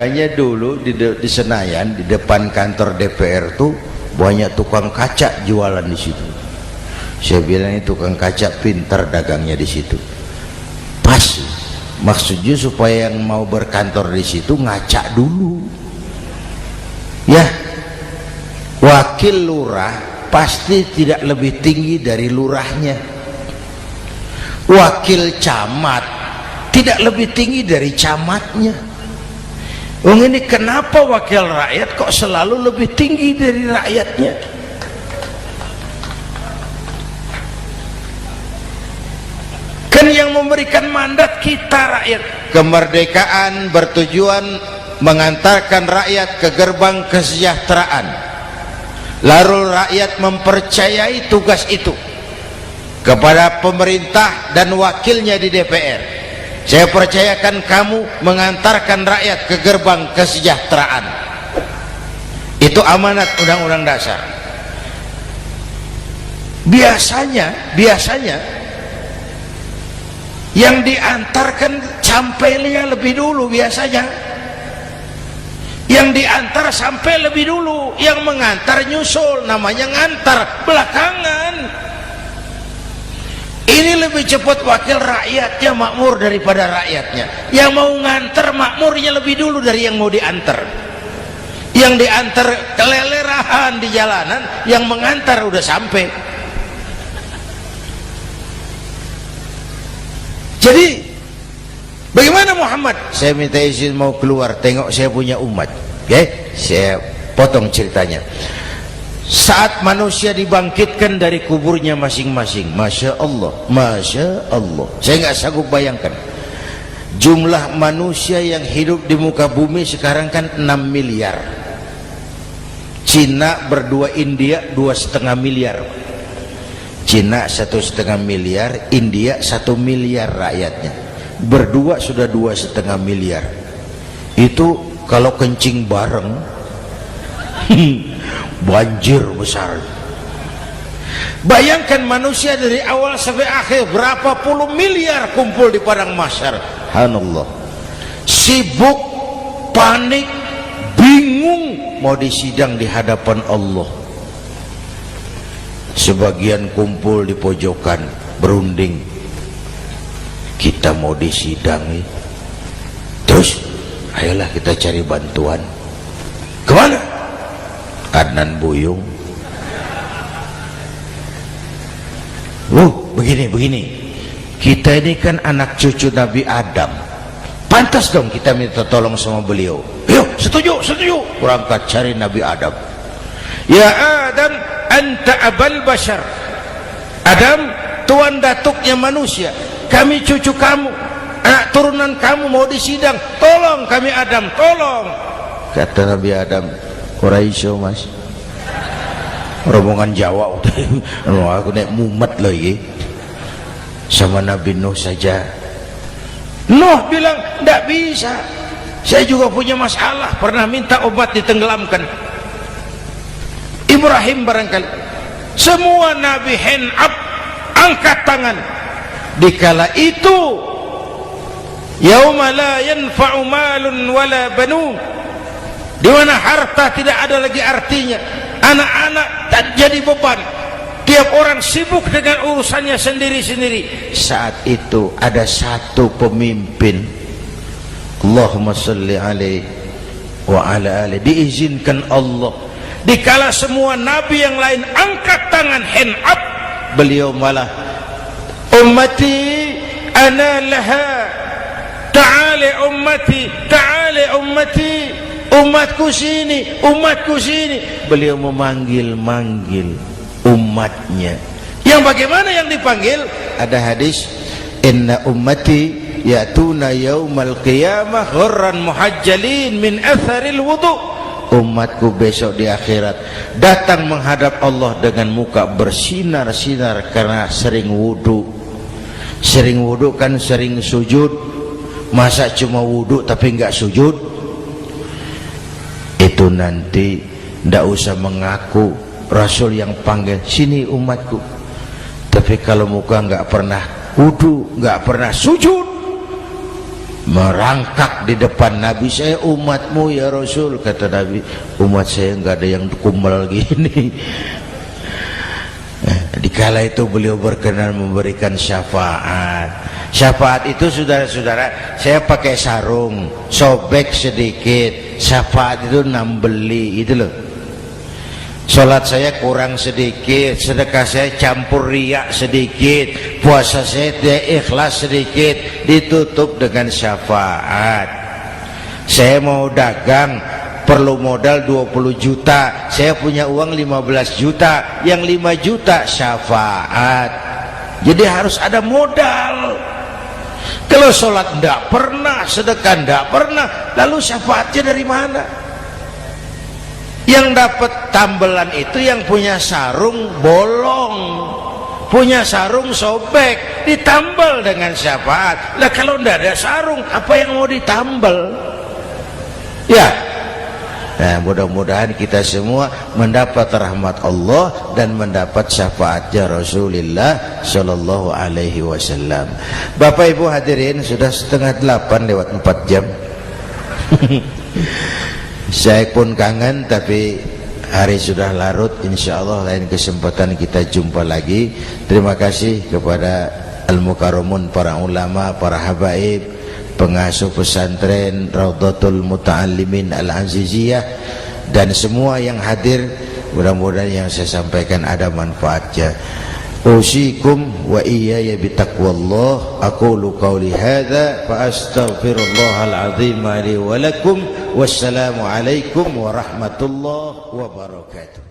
Hanya dulu di Senayan, di depan kantor DPR tuh banyak tukang kaca jualan di situ. Saya bilang ini tukang kaca pintar dagangnya di situ. Pas, maksudnya supaya yang mau berkantor di situ ngaca dulu. Ya, wakil lurah pasti tidak lebih tinggi dari lurahnya. Wakil camat tidak lebih tinggi dari camatnya. Ini kenapa wakil rakyat kok selalu lebih tinggi dari rakyatnya? Kan yang memberikan mandat kita rakyat. Kemerdekaan bertujuan mengantarkan rakyat ke gerbang kesejahteraan. Lalu rakyat mempercayai tugas itu kepada pemerintah dan wakilnya di DPR. Saya percayakan kamu mengantarkan rakyat ke gerbang kesejahteraan. Itu amanat Undang-Undang Dasar. Biasanya yang diantarkan sampainya lebih dulu biasanya. Yang diantar sampai lebih dulu, yang mengantar nyusul, namanya ngantar belakangan. Ini lebih cepat wakil rakyatnya makmur daripada rakyatnya. Yang mau nganter makmurnya lebih dulu dari yang mau diantar. Yang diantar kelelerahan di jalanan, yang mengantar udah sampai. Jadi bagaimana Muhammad? Saya minta izin mau keluar, tengok saya punya umat. Oke, saya potong ceritanya. Saat manusia dibangkitkan dari kuburnya masing-masing, Masya Allah, Masya Allah, saya nggak sanggup bayangkan jumlah manusia yang hidup di muka bumi sekarang kan 6 miliar. Cina berdua, India 2,5 miliar. Cina 1,5 miliar, India 1 miliar rakyatnya. Berdua sudah 2,5 miliar. Itu kalau kencing bareng banjir besar. Bayangkan manusia dari awal sampai akhir berapa puluh miliar kumpul di padang mahsyar. Subhanallah. Sibuk, panik, bingung mau disidang di hadapan Allah. Sebagian kumpul di pojokan berunding, kita mau disidangi. Terus ayolah kita cari bantuan. Kemana? Adnan Buyung. Begini. Kita ini kan anak cucu Nabi Adam. Pantas dong kita minta tolong sama beliau. Yuk, setuju. Berangkat cari Nabi Adam. Ya Adam, anta abal bashar. Adam, tuan datuknya manusia. Kami cucu kamu, anak turunan kamu mau disidang. Tolong kami Adam, tolong. Kata Nabi Adam, Quraisy mas, rombongan Jawa aku naik mumet lagi sama Nabi Nuh saja. Nuh bilang tidak bisa, saya juga punya masalah, pernah minta obat ditenggelamkan. Ibrahim barangkali. Semua Nabi hand up, angkat tangan. Dikala itu yauma la yanfa'u malun wala banun, di mana harta tidak ada lagi artinya, anak-anak tak jadi beban, tiap orang sibuk dengan urusannya sendiri-sendiri. Saat itu ada satu pemimpin, Allahumma salli alaihi wa ala alihi, diizinkan Allah. Dikala semua nabi yang lain angkat tangan hand up, beliau malah ummati ana laha, ta'ali ummati, ta'ali ummati, umatku sini, umatku sini. Beliau memanggil-manggil umatnya. Yang bagaimana yang dipanggil? Ada hadis, inna ummati ya'tuna yaumal qiyamah ghurran muhajjalin min atharil wudu. Umatku besok di akhirat datang menghadap Allah dengan muka bersinar-sinar karena sering wudu. Sering wudu kan sering sujud. Masa cuma wudu tapi enggak sujud? Itu nanti ndak usah mengaku Rasul yang panggil, sini umatku. Tapi kalau muka nggak pernah wudu, nggak pernah sujud, merangkak di depan Nabi, saya umatmu ya Rasul. Kata Nabi, umat saya nggak ada yang kumbal gini. Dikala itu beliau berkenan memberikan syafaat. Syafaat itu saudara-saudara, saya pakai sarung, sobek sedikit, syafaat itu nambeli, itu loh. Sholat saya kurang sedikit, sedekah saya campur riak sedikit, puasa saya tidak ikhlas sedikit, ditutup dengan syafaat. Saya mau dagang, perlu modal 20 juta, saya punya uang 15 juta, yang 5 juta syafaat. Jadi harus ada modal. Kalau sholat tidak pernah, sedekah tidak pernah, lalu syafaatnya dari mana? Yang dapat tambelan itu yang punya sarung bolong, punya sarung sobek, ditambal dengan syafaat. Lah kalau tidak ada sarung, apa yang mau ditambal? Ya. Nah, mudah-mudahan kita semua mendapat rahmat Allah dan mendapat syafaatnya Rasulullah Shallallahu Alaihi Wasallam. Bapak Ibu hadirin, sudah 7:30 lewat 4 jam. Saya pun kangen, tapi hari sudah larut. Insya Allah lain kesempatan kita jumpa lagi. Terima kasih kepada Al-Mukarramun, para ulama, para habaib, pengasuh pesantren Raudhatul Muta'allimin Al-Aziziyah, dan semua yang hadir. Mudah-mudahan yang saya sampaikan ada manfaatnya. Usikum wa iyaya bitaqwallah. Aqulu qawli hadza fa astaghfirullahal azim li wa lakum. Wassalamu alaikum warahmatullahi wabarakatuh.